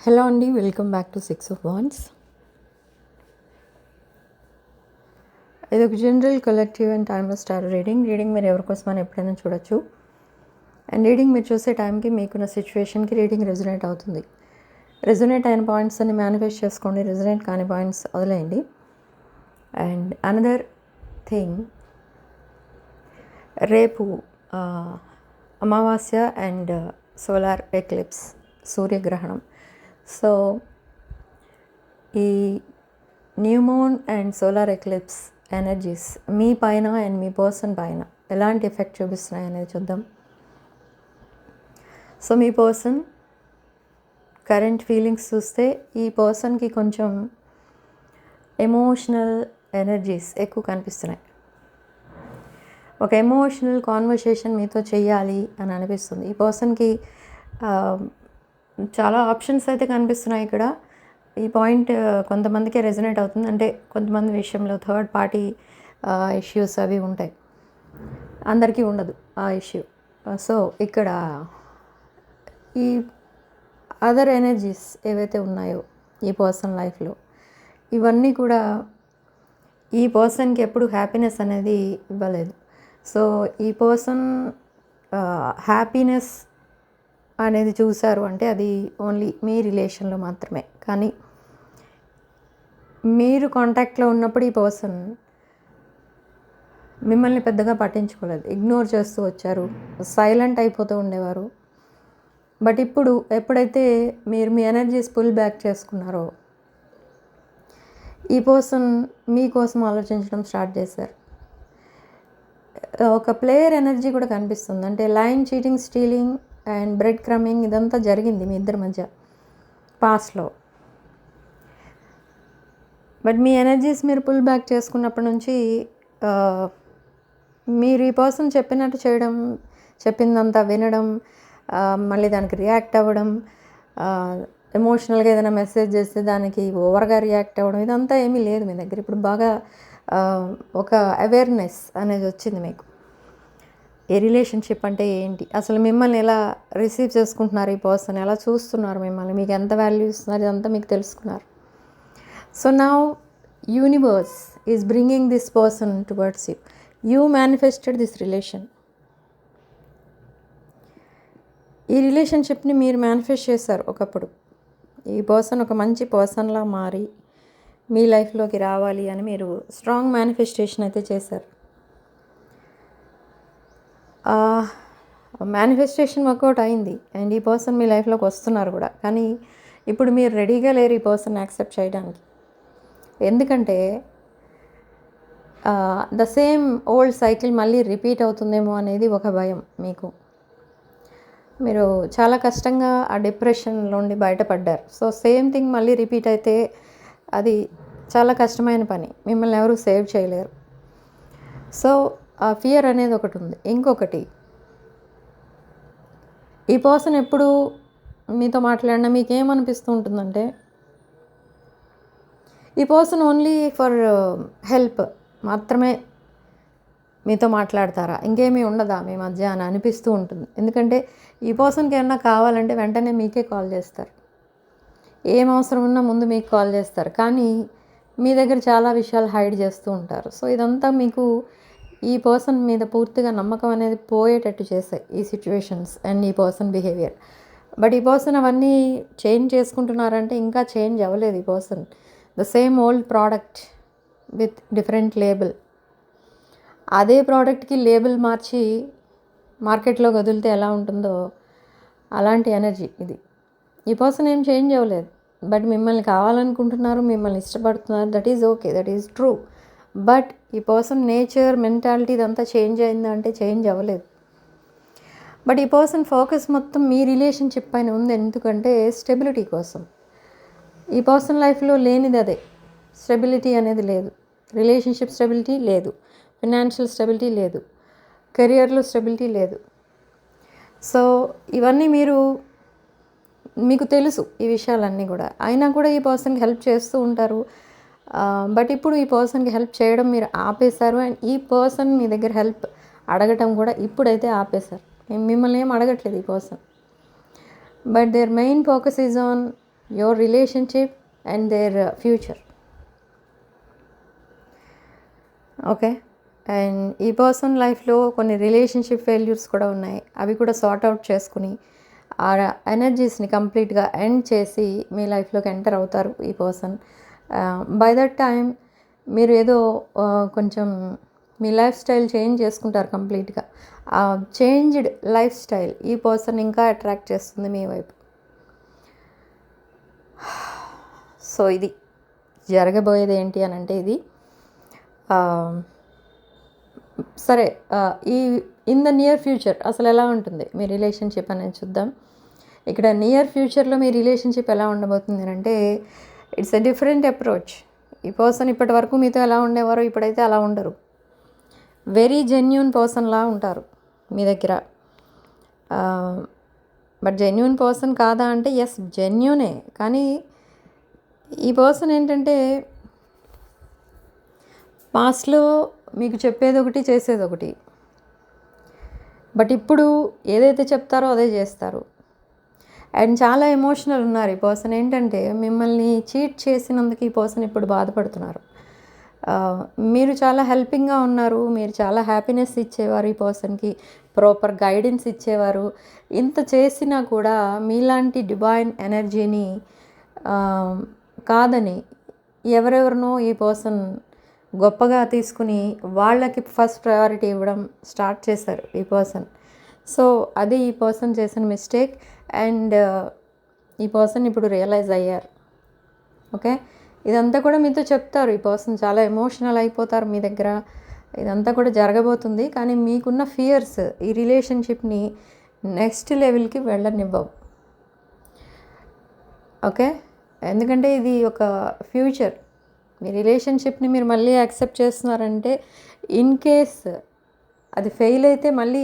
Hello అండి, welcome back to 6 of Wands. ఇది ఒక general collective and timeless tarot reading మీరు ఎవరికోసమని ఎప్పుడైనా చూడొచ్చు. అండ్ రీడింగ్ మీరు చూసే టైంకి మీకున్న సిచ్యువేషన్కి రీడింగ్ రెజొనేట్ అవుతుంది. రెజొనేట్ అయిన పాయింట్స్ అన్ని మేనిఫెస్ట్ చేసుకోండి, రెజొనేట్ కాని పాయింట్స్ వదిలేయండి. అండ్ అనదర్ థింగ్, రేపు అమావాస్య అండ్ సోలార్ ఎక్లిప్స్, సూర్యగ్రహణం. సో ఈ new moon and solar eclipse energies మీ పైన అండ్ మీ పర్సన్ పైన ఎలాంటి ఎఫెక్ట్ చూపిస్తున్నాయి అనేది చూద్దాం. సో మీ పర్సన్ కరెంట్ ఫీలింగ్స్ చూస్తే ఈ పర్సన్కి కొంచెం ఎమోషనల్ ఎనర్జీస్ ఎక్కువ కనిపిస్తున్నాయి. ఒక ఎమోషనల్ కాన్వర్సేషన్ మీతో చెయ్యాలి అని అనిపిస్తుంది. ఈ పర్సన్కి చాలా ఆప్షన్స్ అయితే కనిపిస్తున్నాయి ఇక్కడ. ఈ పాయింట్ కొంతమందికే రెజొనేట్ అవుతుంది, అంటే కొంతమంది విషయంలో థర్డ్ పార్టీ ఇష్యూస్ అవి ఉంటాయి, అందరికీ ఉండదు ఆ ఇష్యూ. సో ఇక్కడ ఈ అదర్ ఎనర్జీస్ ఏవైతే ఉన్నాయో ఈ పర్సన్ లైఫ్లో, ఇవన్నీ కూడా ఈ పర్సన్కి ఎప్పుడు హ్యాపీనెస్ అనేది ఇవ్వలేదు. సో ఈ పర్సన్ హ్యాపీనెస్ అనేది చూశారు అంటే అది ఓన్లీ మీ రిలేషన్లో మాత్రమే. కానీ మీరు కాంటాక్ట్లో ఉన్నప్పుడు ఈ పర్సన్ మిమ్మల్ని పెద్దగా పట్టించుకోలేదు, ఇగ్నోర్ చేస్తూ వచ్చారు, సైలెంట్ అయిపోతూ ఉండేవారు. బట్ ఇప్పుడు ఎప్పుడైతే మీరు మీ ఎనర్జీస్ పుల్ బ్యాక్ చేసుకున్నారో ఈ పర్సన్ మీకోసం ఆలోచించడం స్టార్ట్ చేశారు. ఒక ప్లేయర్ ఎనర్జీ కూడా కనిపిస్తుంది, అంటే lying, cheating, stealing and breadcrumbing ఇదంతా జరిగింది మీ ఇద్దరి మధ్య పాస్ట్లో. బట్ మీ ఎనర్జీస్ మీరు పుల్ బ్యాక్ చేసుకున్నప్పటి నుంచి మీరు ఈ పర్సన్ చెప్పినట్టు చేయడం, చెప్పిందంతా వినడం, మళ్ళీ దానికి రియాక్ట్ అవ్వడం, ఎమోషనల్గా ఏదైనా మెసేజ్ చేస్తే దానికి ఓవర్గా రియాక్ట్ అవ్వడం, ఇదంతా ఏమీ లేదు మీ దగ్గర. ఇప్పుడు బాగా ఒక అవేర్నెస్ అనేది వచ్చింది మీకు. ఏ రిలేషన్షిప్ అంటే ఏంటి, అసలు మిమ్మల్ని ఎలా రిసీవ్ చేసుకుంటున్నారు, ఈ పర్సన్ ఎలా చూస్తున్నారు మిమ్మల్ని, మీకు ఎంత వాల్యూ ఇస్తున్నారు, ఇదంతా మీకు తెలుసుకున్నారు. So now universe is bringing this person towards you. You manifested this relation. ఈ రిలేషన్షిప్ని మీరు మేనిఫెస్ట్ చేశారు ఒకప్పుడు. ఈ పర్సన్ ఒక మంచి పర్సన్లా మారి మీ లైఫ్లోకి రావాలి అని మీరు స్ట్రాంగ్ మేనిఫెస్టేషన్ అయితే చేశారు. మేనిఫెస్టేషన్ వర్కౌట్ అయింది అండ్ ఈ పర్సన్ మీ లైఫ్లోకి వస్తున్నారు కూడా. కానీ ఇప్పుడు మీరు రెడీగా లేరు ఈ పర్సన్ యాక్సెప్ట్ చేయడానికి. ఎందుకంటే ద సేమ్ ఓల్డ్ సైకిల్ మళ్ళీ రిపీట్ అవుతుందేమో అనేది ఒక భయం మీకు. మీరు చాలా కష్టంగా ఆ డిప్రెషన్ నుండి బయటపడ్డారు. సో సేమ్ థింగ్ మళ్ళీ రిపీట్ అయితే అది చాలా కష్టమైన పని, మిమ్మల్ని ఎవరు సేవ్ చేయలేరు. సో ఆ ఫియర్ అనేది ఒకటి ఉంది. ఇంకొకటి, ఈ పర్సన్ ఎప్పుడు మీతో మాట్లాడినా మీకు ఏమనిపిస్తూ ఉంటుందంటే ఈ పర్సన్ ఓన్లీ ఫర్ హెల్ప్ మాత్రమే మీతో మాట్లాడతారా, ఇంకేమీ ఉండదా మీ మధ్య అని అనిపిస్తూ ఉంటుంది. ఎందుకంటే ఈ పర్సన్కి ఏమన్నా కావాలంటే వెంటనే మీకే కాల్ చేస్తారు, ఏం అవసరం ఉన్నా ముందు మీకు కాల్ చేస్తారు. కానీ మీ దగ్గర చాలా విషయాలు హైడ్ చేస్తూ ఉంటారు. సో ఇదంతా మీకు ఈ పర్సన్ మీద పూర్తిగా నమ్మకం అనేది పోయేటట్టు చేస్తాయి ఈ సిచ్యువేషన్స్ అండ్ ఈ పర్సన్ బిహేవియర్. బట్ ఈ పర్సన్ అవన్నీ చేంజ్ చేసుకుంటున్నారంటే ఇంకా చేంజ్ అవ్వలేదు ఈ person. The same old product with different label. అదే ప్రోడక్ట్కి లేబుల్ మార్చి మార్కెట్లో వదిలితే ఎలా ఉంటుందో అలాంటి ఎనర్జీ ఇది. ఈ పర్సన్ ఏం చేంజ్ అవ్వలేదు, బట్ మిమ్మల్ని కావాలనుకుంటున్నారు, మిమ్మల్ని ఇష్టపడుతున్నారు. That is okay, that is true. But ఈ పర్సన్ నేచర్, మెంటాలిటీ ఇదంతా చేంజ్ అయిందంటే చేంజ్ అవ్వలేదు. బట్ ఈ పర్సన్ ఫోకస్ మొత్తం మీ రిలేషన్షిప్ పైన ఉంది. ఎందుకంటే స్టెబిలిటీ కోసం. ఈ పర్సన్ లైఫ్లో లేనిది అదే, స్టెబిలిటీ అనేది లేదు. రిలేషన్షిప్ స్టెబిలిటీ లేదు, ఫినాన్షియల్ స్టెబిలిటీ లేదు, కెరియర్లో స్టెబిలిటీ లేదు. సో ఇవన్నీ మీకు తెలుసు ఈ విషయాలన్నీ కూడా. అయినా కూడా ఈ పర్సన్కి హెల్ప్ చేస్తూ ఉంటారు. బట్ ఇప్పుడు ఈ పర్సన్కి హెల్ప్ చేయడం మీరు ఆపేశారు. అండ్ ఈ పర్సన్ మీ దగ్గర హెల్ప్ అడగటం కూడా ఇప్పుడైతే ఆపేశారు. మిమ్మల్ని ఏం అడగట్లేదు ఈ person. But their main focus is on your relationship and their future. Okay, and ఈ పర్సన్ లైఫ్లో కొన్ని రిలేషన్షిప్ ఫెయిల్యూర్స్ కూడా ఉన్నాయి. అవి కూడా సార్ట్ అవుట్ చేసుకుని ఆ ఎనర్జీస్ని కంప్లీట్గా ఎండ్ చేసి మీ లైఫ్లోకి ఎంటర్ అవుతారు ఈ పర్సన్. బై దట్ టైం మీరు ఏదో కొంచెం మీ లైఫ్ స్టైల్ చేంజ్ చేసుకుంటారు కంప్లీట్గా. ఆ చేంజ్డ్ లైఫ్ స్టైల్ ఈ పర్సన్ ఇంకా అట్రాక్ట్ చేస్తుంది మీ వైపు. సో ఇది జరగబోయేది ఏంటి అని అంటే ఇది సరే, ఈ ఇన్ ద నియర్ ఫ్యూచర్ అసలు ఎలా ఉంటుంది మీ రిలేషన్షిప్ అనేది చూద్దాం. ఇక్కడ నియర్ ఫ్యూచర్లో మీ రిలేషన్షిప్ ఎలా ఉండబోతుంది అంటే ఇట్స్ ఎ డిఫరెంట్ అప్రోచ్. ఈ పర్సన్ ఇప్పటి వరకు మీతో ఎలా ఉండేవారో ఇప్పుడైతే అలా ఉండరు. వెరీ జెన్యూన్ పర్సన్లా ఉంటారు మీ దగ్గర. బట్ జెన్యూన్ పర్సన్ కాదా అంటే ఎస్ జెన్యూనే, కానీ ఈ పర్సన్ ఏంటంటే పాస్ట్లో మీకు చెప్పేది ఒకటి చేసేది ఒకటి. బట్ ఇప్పుడు ఏదైతే చెప్తారో అదే చేస్తారు. అండ్ చాలా ఎమోషనల్ ఉన్నారు ఈ పర్సన్. ఏంటంటే మిమ్మల్ని చీట్ చేసినందుకు ఈ పర్సన్ ఇప్పుడు బాధపడుతున్నారు. మీరు చాలా హెల్పింగ్గా ఉన్నారు, మీరు చాలా హ్యాపీనెస్ ఇచ్చేవారు, ఈ పర్సన్కి ప్రాపర్ గైడెన్స్ ఇచ్చేవారు. ఇంత చేసినా కూడా మీలాంటి డివైన్ ఎనర్జీని కాదని ఎవరెవరినో ఈ పర్సన్ గొప్పగా తీసుకుని వాళ్ళకి ఫస్ట్ ప్రయారిటీ ఇవ్వడం స్టార్ట్ చేశారు ఈ పర్సన్. సో అది ఈ పర్సన్ చేసిన మిస్టేక్. అండ్ ఈ పర్సన్ ఇప్పుడు రియలైజ్ అయ్యారు. ఓకే, ఇదంతా కూడా మీతో చెప్తారు. ఈ పర్సన్ చాలా ఎమోషనల్ అయిపోతారు మీ దగ్గర. ఇదంతా కూడా జరగబోతుంది. కానీ మీకున్న ఫియర్స్ ఈ రిలేషన్షిప్ని నెక్స్ట్ లెవెల్కి వెళ్ళనివ్వవు. ఓకే, ఎందుకంటే ఇది ఒక ఫ్యూచర్. మీ రిలేషన్షిప్ని మీరు మళ్ళీ యాక్సెప్ట్ చేస్తున్నారంటే ఇన్ కేస్ అది ఫెయిల్ అయితే మళ్ళీ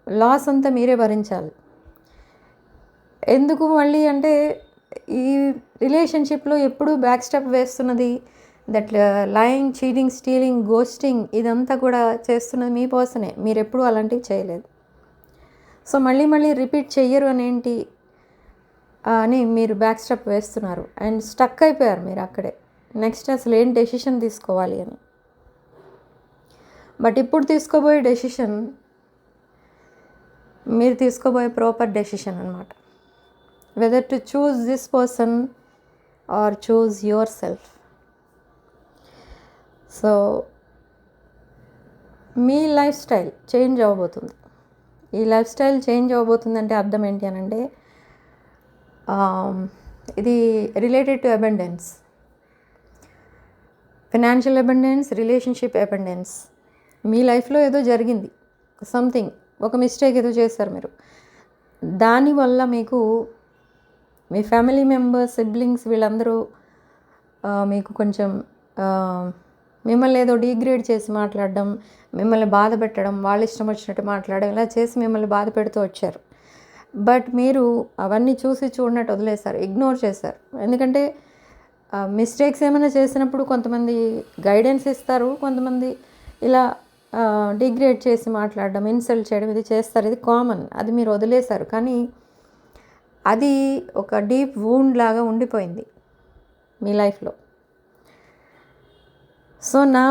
లాస్ అంతా మీరే భరించాలి. ఎందుకు మళ్ళీ అంటే ఈ రిలేషన్షిప్లో ఎప్పుడూ బ్యాక్ స్టెప్ వేస్తున్నది that lying, cheating, stealing, ghosting ఇదంతా కూడా చేస్తున్నది మీ పర్సనే. మీరు ఎప్పుడూ అలాంటివి చేయలేదు. సో మళ్ళీ మళ్ళీ రిపీట్ చెయ్యరు అనేంటి అని మీరు బ్యాక్ స్టెప్ వేస్తున్నారు. అండ్ స్టక్ అయిపోయారు మీరు అక్కడే. నెక్స్ట్ అసలు ఏం డెసిషన్ తీసుకోవాలి అని. బట్ ఇప్పుడు తీసుకోబోయే డెసిషన్ మీరు తీసుకోబోయే ప్రాపర్ డెసిషన్ అనమాట. Whether to choose this person or choose yourself. So మీ లైఫ్ స్టైల్ చేంజ్ అవ్వబోతుంది. ఈ లైఫ్ స్టైల్ చేంజ్ అవ్వబోతుందంటే అర్థం ఏంటి అని అంటే ఇది related to abundance, financial abundance, relationship abundance. మీ లైఫ్లో ఏదో జరిగింది, సంథింగ్, ఒక మిస్టేక్ ఏదో చేశారు మీరు. దానివల్ల మీకు మీ ఫ్యామిలీ మెంబర్స్, సిబ్లింగ్స్ వీళ్ళందరూ మీకు కొంచెం మిమ్మల్ని ఏదో డిగ్రేడ్ చేసి మాట్లాడడం, మిమ్మల్ని బాధ పెట్టడం, వాళ్ళ ఇష్టం వచ్చినట్టు మాట్లాడడం, ఇలా చేసి మిమ్మల్ని బాధ పెడుతూ వచ్చారు. బట్ మీరు అవన్నీ చూసి చూడనట్టు వదిలేశారు, ఇగ్నోర్ చేశారు. ఎందుకంటే మిస్టేక్స్ ఏమైనా చేసినప్పుడు కొంతమంది గైడెన్స్ ఇస్తారు, కొంతమంది ఇలా డిగ్రేడ్ చేసి మాట్లాడడం, ఇన్సల్ట్ చేయడం ఇది చేస్తారు. ఇది కామన్, అది మీరు వదిలేశారు. కానీ అది ఒక డీప్ వూండ్ లాగా ఉండిపోయింది మీ లైఫ్లో. సో నా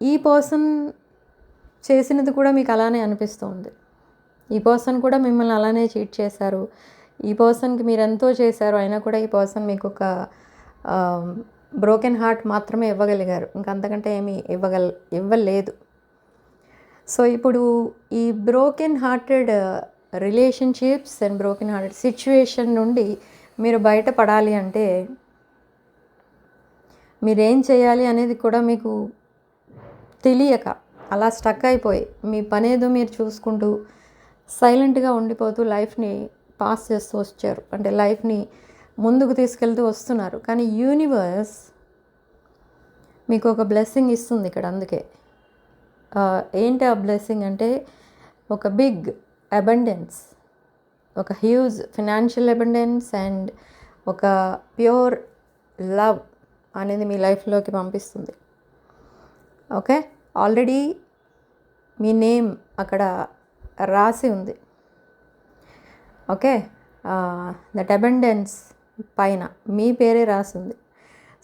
ఈ పర్సన్ చేసినది కూడా మీకు అలానే అనిపిస్తుంది. ఈ పర్సన్ కూడా మిమ్మల్ని అలానే చీట్ చేశారు. ఈ పర్సన్కి మీరు ఎంతో చేశారు, అయినా కూడా ఈ పర్సన్ మీకు ఒక బ్రోకెన్ హార్ట్ మాత్రమే ఇవ్వగలిగారు. ఇంకంతకంటే ఏమీ ఇవ్వలేదు. సో ఇప్పుడు ఈ broken hearted relationships and broken hearted situation నుండి మీరు బయటపడాలి అంటే మీరేం చేయాలి అనేది కూడా మీకు తెలియక అలా స్టక్ అయిపోయి మీ పనేదో మీరు చూసుకుంటూ సైలెంట్గా ఉండిపోతూ లైఫ్ని పాస్ చేస్తూ వచ్చారు. అంటే లైఫ్ని ముందుకు తీసుకెళ్తూ వస్తున్నారు. కానీ యూనివర్స్ మీకు ఒక బ్లెస్సింగ్ ఇస్తుంది ఇక్కడ. అందుకే ఏంటి ఆ బ్లెస్సింగ్ అంటే ఒక బిగ్ అబండెన్స్, ఒక హ్యూజ్ ఫినాన్షియల్ అబండెన్స్ అండ్ ఒక ప్యూర్ లవ్ అనేది మీ లైఫ్లోకి పంపిస్తుంది. ఓకే, ఆల్రెడీ మీ నేమ్ అక్కడ రాసి ఉంది. ఓకే, దట్ అబండెన్స్ పైన మీ పేరే రాసింది.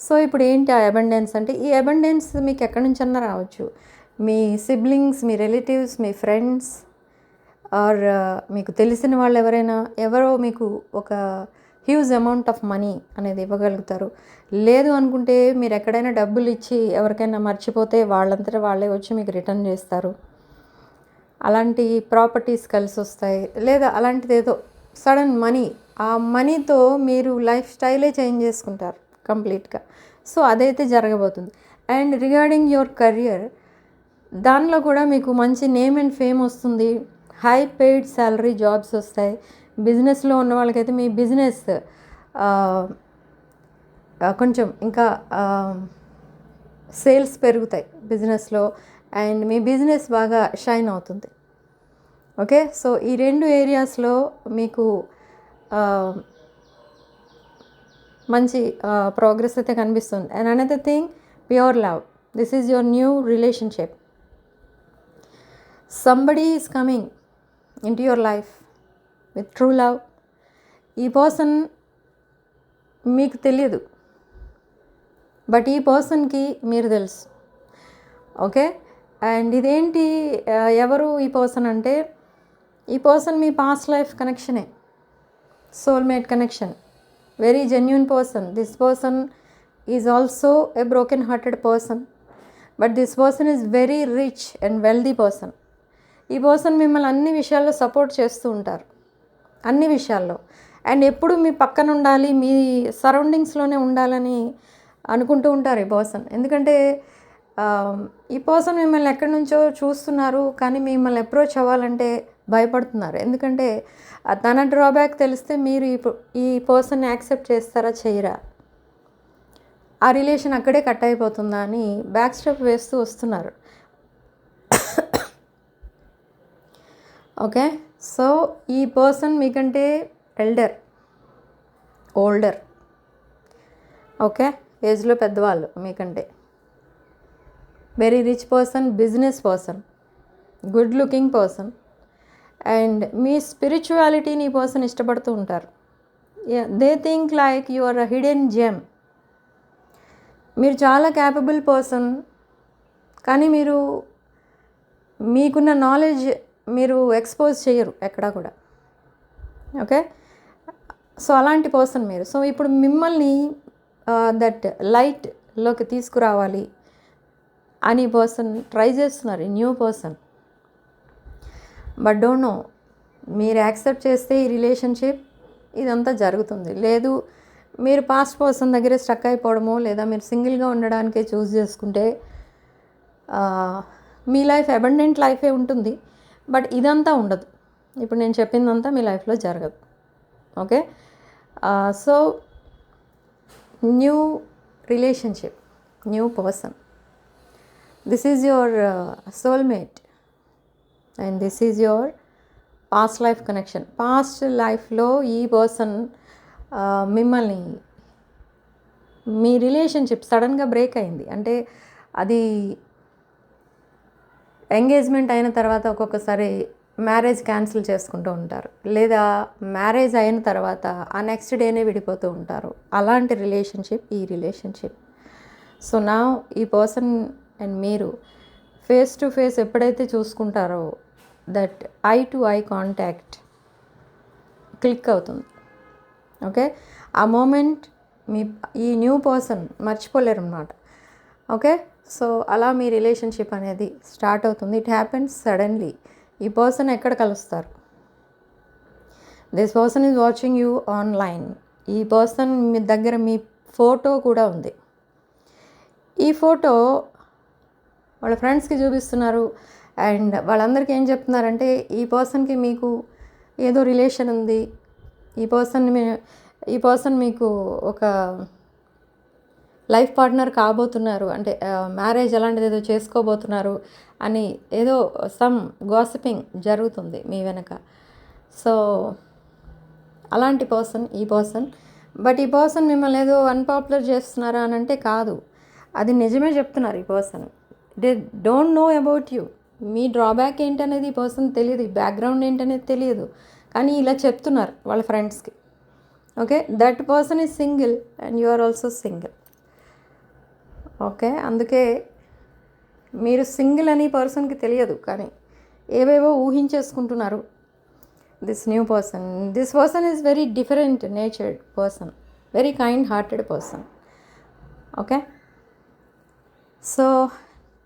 సో ఇప్పుడు ఏంటి ఆ అబండెన్స్ అంటే, ఈ అబండెన్స్ మీకు ఎక్కడి నుంచన్నా రావచ్చు. మీ సిబ్లింగ్స్, మీ రిలేటివ్స్, మీ ఫ్రెండ్స్, ఆర్ మీకు తెలిసిన వాళ్ళు ఎవరో మీకు ఒక హ్యూజ్ అమౌంట్ ఆఫ్ మనీ అనేది ఇవ్వగలుగుతారు. లేదు అనుకుంటే మీరు ఎక్కడైనా డబ్బులు ఇచ్చి ఎవరికైనా మర్చిపోతే వాళ్ళంతటా వాళ్ళే వచ్చి మీకు రిటర్న్ చేస్తారు. అలాంటి ప్రాపర్టీస్ కలిసి వస్తాయి. లేదా అలాంటిది ఏదో సడన్ మనీ, ఆ మనీతో మీరు లైఫ్ స్టైలే చేంజ్ చేసుకుంటారు కంప్లీట్గా. సో అదైతే జరగబోతుంది. అండ్ రిగార్డింగ్ యువర్ కెరియర్, దానిలో కూడా మీకు మంచి నేమ్ అండ్ ఫేమ్ వస్తుంది. హై పెయిడ్ శాలరీ జాబ్స్ వస్తాయి. బిజినెస్లో ఉన్న వాళ్ళకైతే మీ బిజినెస్ కొంచెం ఇంకా సేల్స్ పెరుగుతాయి బిజినెస్లో, అండ్ మీ బిజినెస్ బాగా షైన్ అవుతుంది. ఓకే, సో ఈ 2 ఏరియాస్లో మీకు మంచి ప్రోగ్రెస్ అయితే కనిపిస్తుంది. And another thing, pure love. This is your new relationship. Somebody is coming into your life with true love. ఈ పర్సన్ మీకు తెలియదు, బట్ ఈ పర్సన్కి మీరు తెలుసు. ఓకే, అండ్ ఇదేంటి, ఎవరు ఈ పర్సన్ అంటే, ఈ పర్సన్ మీ పాస్ట్ లైఫ్ కనెక్షనే, soulmate connection, very genuine person. This person is also a broken hearted person, but this person is very rich and wealthy person. ఈ పర్సన్ మిమ్మల్ని అన్ని విషయాల్లో సపోర్ట్ చేస్తూ ఉంటారు, అన్ని విషయాల్లో. అండ్ ఎప్పుడు మీ పక్కన ఉండాలి, మీ సరౌండింగ్స్లోనే ఉండాలని అనుకుంటూ ఉంటారు ఈ పర్సన్. ఎందుకంటే ఈ పర్సన్ మిమ్మల్ని ఎక్కడి నుంచో చూస్తున్నారు, కానీ మిమ్మల్ని అప్రోచ్ అవ్వాలంటే భయపడుతున్నారు. ఎందుకంటే తన డ్రాబ్యాక్ తెలిస్తే మీరు ఈ పర్సన్ని యాక్సెప్ట్ చేస్తారా, చేయరా, ఆ రిలేషన్ అక్కడే కట్ అయిపోతుందా అని బ్యాక్ స్టెప్ వేస్తూ వస్తున్నారు. ఓకే, సో ఈ పర్సన్ మీకంటే ఎల్డర్, ఓల్డర్. ఓకే, ఏజ్లో పెద్దవాళ్ళు మీకంటే. Very rich person, business person, good looking person. And మీ స్పిరిచువాలిటీని ఈ పర్సన్ ఇష్టపడుతూ ఉంటారు. They think like you are a hidden gem. మీరు చాలా క్యాపబుల్ పర్సన్, కానీ మీకున్న నాలెడ్జ్ మీరు ఎక్స్పోజ్ చేయరు ఎక్కడా కూడా. ఓకే, సో అలాంటి పర్సన్ మీరు. సో ఇప్పుడు మిమ్మల్ని దట్ లైట్లోకి తీసుకురావాలి అని పర్సన్ ట్రై చేస్తున్నారు, ఈ new person. But don't know, మీరు యాక్సెప్ట్ చేస్తే ఈ రిలేషన్షిప్ ఇదంతా జరుగుతుంది. లేదు మీరు పాస్ట్ పర్సన్ దగ్గరే స్టక్ అయిపోవడమో, లేదా మీరు సింగిల్గా ఉండడానికే చూస్ చేసుకుంటే మీ లైఫ్ అబండెంట్ లైఫే ఉంటుంది, బట్ ఇదంతా ఉండదు. ఇప్పుడు నేను చెప్పిందంతా మీ లైఫ్లో జరగదు. Okay, so new relationship, new person. This is your soulmate and this is your past life connection. Past లైఫ్లో ఈ పర్సన్ మిమ్మల్ని, మీ రిలేషన్షిప్ సడన్గా బ్రేక్ అయింది అంటే, అది ఎంగేజ్మెంట్ అయిన తర్వాత ఒక్కొక్కసారి మ్యారేజ్ క్యాన్సిల్ చేసుకుంటూ ఉంటారు, లేదా మ్యారేజ్ అయిన తర్వాత ఆ నెక్స్ట్ డేనే విడిపోతూ ఉంటారు. అలాంటి రిలేషన్షిప్ ఈ రిలేషన్షిప్. సో నా ఈ పర్సన్ అండ్ మీరు ఫేస్ టు ఫేస్ ఎప్పుడైతే చూసుకుంటారో, that eye to eye contact click అవుతుంది. ఓకే, ఆ మూమెంట్ ఈ న్యూ పర్సన్ మర్చిపోలేరు అన్నమాట. ఓకే, సో అలా మీ రిలేషన్షిప్ అనేది స్టార్ట్ అవుతుంది. It happens suddenly. ఈ పర్సన్ ఎక్కడ కలుస్తారు? This person is watching you online. ఈ పర్సన్ మీ దగ్గర మీ ఫోటో కూడా ఉంది. ఈ ఫోటో వాళ్ళ ఫ్రెండ్స్కి చూపిస్తున్నారు. అండ్ వాళ్ళందరికీ ఏం చెప్తున్నారంటే, ఈ పర్సన్కి మీకు ఏదో రిలేషన్ ఉంది, ఈ పర్సన్ మీకు ఒక లైఫ్ పార్ట్నర్ కాబోతున్నారు, అంటే మ్యారేజ్ అలాంటిది ఏదో చేసుకోబోతున్నారు అని ఏదో సమ్ గాసిపింగ్ జరుగుతుంది మీ వెనక. సో అలాంటి పర్సన్ ఈ పర్సన్. బట్ ఈ పర్సన్ మిమ్మల్ని ఏదో అన్పాపులర్ చేస్తున్నారా అని అంటే కాదు, అది నిజమే చెప్తున్నారు. ఈ person they don't know about you. Me drawback ఏంటనేది ఈ పర్సన్ తెలియదు, ఈ బ్యాక్గ్రౌండ్ ఏంటనేది తెలియదు, కానీ ఇలా చెప్తున్నారు వాళ్ళ ఫ్రెండ్స్కి. Okay, that person is single and you are also single. Okay, అందుకే మీరు సింగిల్ అని పర్సన్కి తెలియదు, కానీ ఏవేవో ఊహించేసుకుంటున్నారు. This new person, this person is very different natured person, very kind hearted person. Okay, so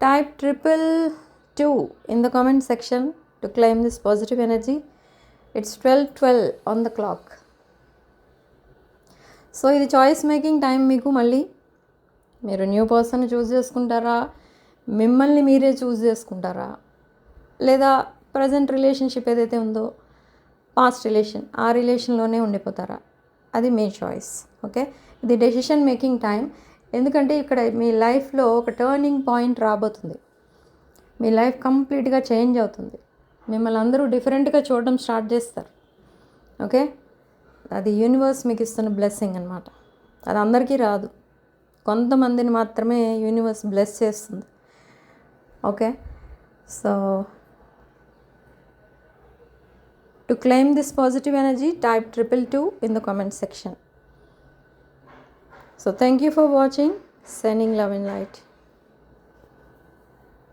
type 222 in the comment section to claim this positive energy. It's 12:12 on the clock. So ఇది choice making time మీకు. మళ్ళీ మీరు new person choose చేసుకుంటారా, మిమ్మల్ని మీరే చూస్ చేసుకుంటారా, లేదా present relationship ఏదైతే ఉందో పాస్ట్ రిలేషన్, ఆ రిలేషన్లోనే ఉండిపోతారా, అది మీ చాయిస్. ఓకే, ఇది డెసిషన్ మేకింగ్ టైం. ఎందుకంటే ఇక్కడ మీ లైఫ్లో ఒక టర్నింగ్ పాయింట్ రాబోతుంది. మీ లైఫ్ కంప్లీట్గా చేంజ్ అవుతుంది. మిమ్మల్ని అందరూ డిఫరెంట్గా చూడడం స్టార్ట్ చేస్తారు. ఓకే, అది యూనివర్స్ మీకు ఇస్తున్న బ్లెస్సింగ్ అనమాట. అది అందరికీ రాదు, కొంతమందిని మాత్రమే యూనివర్స్ బ్లెస్ చేస్తుంది. Okay, so to claim this positive energy type 222 in the comment section. So thank you for watching. Sending love and light.